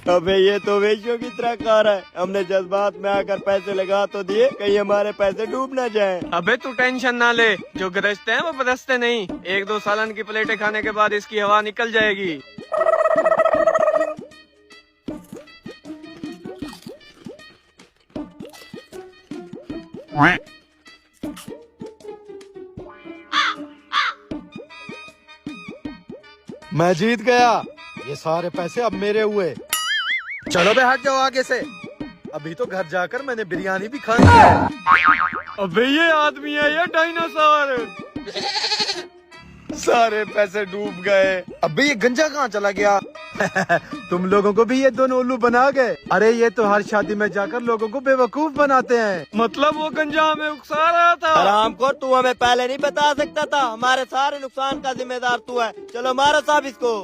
अबे ये तो वेश्यों की तरह कार है। हमने जज्बात में आकर पैसे लगा तो दिए, कहीं हमारे पैसे डूब ना जाएं। अबे तू टेंशन ना ले, जो गरजते हैं वो बरसते नहीं। 1-2 सालन की प्लेटें खाने के बाद इसकी हवा निकल जाएगी। मैं जीत गया, ये सारे पैसे अब मेरे हुए। चलो बे हट जाओ आगे से, अभी तो घर जाकर मैंने बिरयानी भी खानी है। अबे ये आदमी है या डायनासोर? सारे पैसे डूब गए। अबे ये गंजा कहाँ चला गया? तुम लोगों को भी ये दोनों उल्लू बना गए। अरे ये तो हर शादी में जाकर लोगों को बेवकूफ बनाते हैं। मतलब वो गंजा हमें उकसा रहा था। हरामखोर, तू हमें पहले नहीं बता सकता था? हमारे सारे नुकसान का जिम्मेदार तू है। चलो मारो साहब इसको।